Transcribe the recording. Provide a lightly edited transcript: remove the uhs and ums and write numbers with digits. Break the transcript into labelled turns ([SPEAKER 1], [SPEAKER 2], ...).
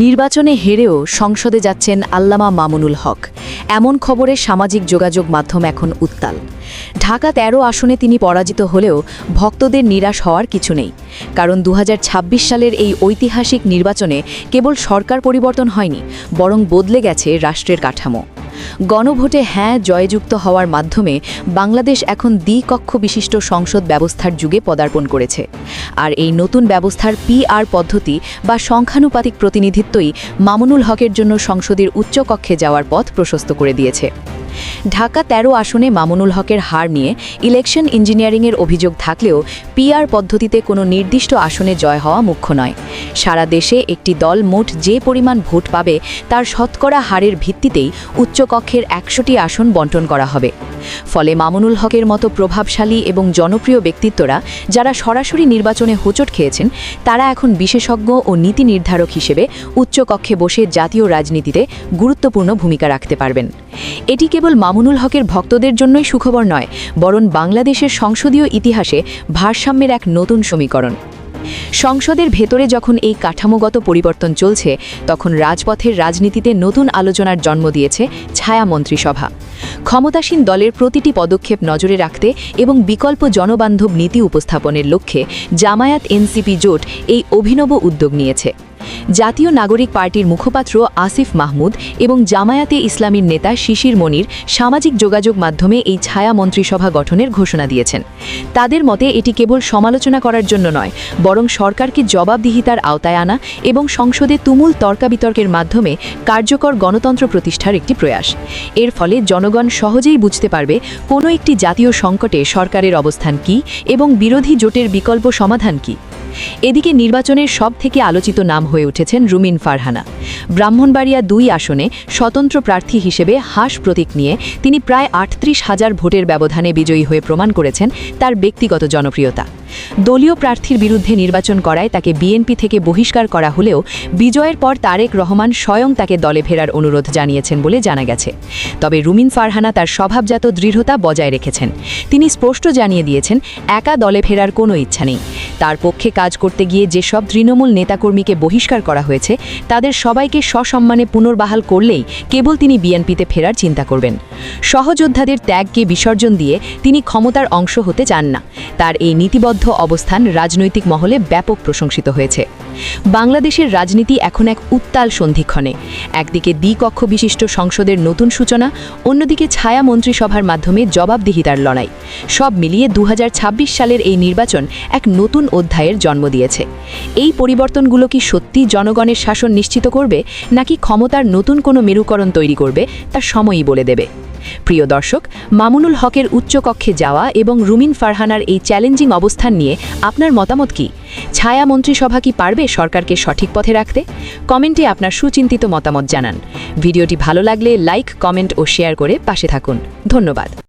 [SPEAKER 1] নির্বাচনে হেরেও সংসদে যাচ্ছেন আল্লামা মামুনুল হক। এমন খবরে সামাজিক যোগাযোগ মাধ্যম এখন উত্তাল। ঢাকা ১৩ আসনে তিনি পরাজিত হলেও ভক্তদের নিরাশ হওয়ার কিছু নেই, কারণ ২০২৬ সালের এই ঐতিহাসিক নির্বাচনে কেবল সরকার পরিবর্তন হয়নি, বরং বদলে গেছে রাষ্ট্রের কাঠামো। গণভোটে হ্যাঁ জয়যুক্ত হওয়ার মাধ্যমে বাংলাদেশ এখন দ্বিকক্ষ বিশিষ্ট সংসদ ব্যবস্থার যুগে পদার্পণ করেছে। আর এই নতুন ব্যবস্থার PR পদ্ধতি বা সংখ্যানুপাতিক প্রতিনিধিত্বই মামুনুল হকের জন্য সংসদের উচ্চকক্ষে যাওয়ার পথ প্রশস্ত করে দিয়েছে। ঢাকা ১৩ আসনে মামুনুল হকের হার নিয়ে ইলেকশন ইঞ্জিনিয়ারিংয়ের অভিযোগ থাকলেও PR পদ্ধতিতে কোনো নির্দিষ্ট আসনে জয় হওয়া মুখ্য নয়। সারা দেশে একটি দল মোট যে পরিমাণ ভোট পাবে তার শতকরা হারের ভিত্তিতেই উচ্চকক্ষের ১০০টি আসন বণ্টন করা হবে। ফলে মামুনুল হকের মতো প্রভাবশালী এবং জনপ্রিয় ব্যক্তিত্বরা যারা সরাসরি নির্বাচনে হোঁচট খেয়েছেন, তারা এখন বিশেষজ্ঞ ও নীতি নির্ধারক হিসেবে উচ্চকক্ষে বসে জাতীয় রাজনীতিতে গুরুত্বপূর্ণ ভূমিকা রাখতে পারবেন। এটি কেবল মামুনুল হকের ভক্তদের জন্যই সুখবর নয়, বরং বাংলাদেশের সংসদীয় ইতিহাসে ভারসাম্যের এক নতুন সমীকরণ। সংসদের ভেতরে যখন এই কাঠামোগত পরিবর্তন চলছে, তখন রাজপথের রাজনীতিতে নতুন আলোচনার জন্ম দিয়েছে ছায়া মন্ত্রিসভা। ক্ষমতাসীন দলের প্রতিটি পদক্ষেপ নজরে রাখতে এবং বিকল্প জনবান্ধব নীতি উপস্থাপনের লক্ষ্যে জামায়াত NCP জোট এই অভিনব উদ্যোগ নিয়েছে। জাতীয় নাগরিক পার্টির মুখপাত্র আসিফ মাহমুদ এবং জামায়াতে ইসলামীর নেতা শিশির মনির সামাজিক যোগাযোগ মাধ্যমে এই ছায়া মন্ত্রিসভা গঠনের ঘোষণা দিয়েছেন। তাদের মতে এটি কেবল সমালোচনা করার জন্য নয়, বরং সরকারকে জবাবদিহিতার আওতায় আনা এবং সংসদে তুমুল তর্কাবিতর্কের মাধ্যমে কার্যকর গণতন্ত্র প্রতিষ্ঠার একটি প্রয়াস। এর ফলে জনগণ সহজেই বুঝতে পারবে কোনো একটি জাতীয় সংকটে সরকারের অবস্থান কী এবং বিরোধী জোটের বিকল্প সমাধান কী। এদিকে নির্বাচনের সবথেকে আলোচিত নাম হয়ে উঠেছেন রুমিন ফারহানা। ব্রাহ্মণবাড়িয়া ২ আসনে স্বতন্ত্র প্রার্থী হিসেবে হাস প্রতীক নিয়ে তিনি প্রায় ৩৮,০০০ ভোটের ব্যবধানে বিজয়ী হয়ে প্রমাণ করেছেন তার ব্যক্তিগত জনপ্রিয়তা। দলীয় প্রার্থীর বিরুদ্ধে নির্বাচন করায় তাকে বিএনপি থেকে বহিষ্কার করা হলেও বিজয়ের পর তারেক রহমান স্বয়ং তাকে দলে ফেরার অনুরোধ জানিয়েছেন বলে জানা গেছে। তবে রুমিন ফারহানা তার স্বভাবজাত দৃঢ়তা বজায় রেখেছেন। তিনি স্পষ্ট জানিয়ে দিয়েছেন, একা দলে ফেরার কোনো ইচ্ছা নেই। তার পক্ষে কাজ করতে গিয়ে যেসব তৃণমূল নেতাকর্মীকে বহিষ্কার করা হয়েছে, তাদের সবাইকে সসম্মানে পুনর্বহাল করলেই কেবল তিনি বিএনপিতে ফেরার চিন্তা করবেন। সহযোদ্ধাদের ত্যাগকে বিসর্জন দিয়ে তিনি ক্ষমতার অংশ হতে চান না। তার এই নীতিবদ্ধ অবস্থান রাজনৈতিক মহলে ব্যাপক প্রশংসিত হয়েছে। বাংলাদেশের রাজনীতি এখন এক উত্তাল সন্ধিক্ষণে। একদিকে দ্বিকক্ষ বিশিষ্ট সংসদের নতুন সূচনা, অন্যদিকে ছায়া মন্ত্রিসভার মাধ্যমে জবাবদিহিতার লড়াই। সব মিলিয়ে ২০২৬ সালের এই নির্বাচন এক নতুন অধ্যায়ের জন্ম দিয়েছে। এই পরিবর্তনগুলো কি সত্যি জনগণের শাসন নিশ্চিত করবে, নাকি ক্ষমতার নতুন কোনো মেরুকরণ তৈরি করবে, তা সময়ই বলে দেবে। প্রিয় দর্শক, মামুনুল হকের উচ্চকক্ষে যাওয়া এবং রুমিন ফারহানার এই চ্যালেঞ্জিং অবস্থান নিয়ে আপনার মতামত কি? ছায়া মন্ত্রিসভা কি পারবে সরকারকে সঠিক পথে রাখতে? কমেন্টে আপনার সুচিন্তিত মতামত জানান। ভিডিওটি ভালো লাগলে লাইক, কমেন্ট ও শেয়ার করে পাশে থাকুন। ধন্যবাদ।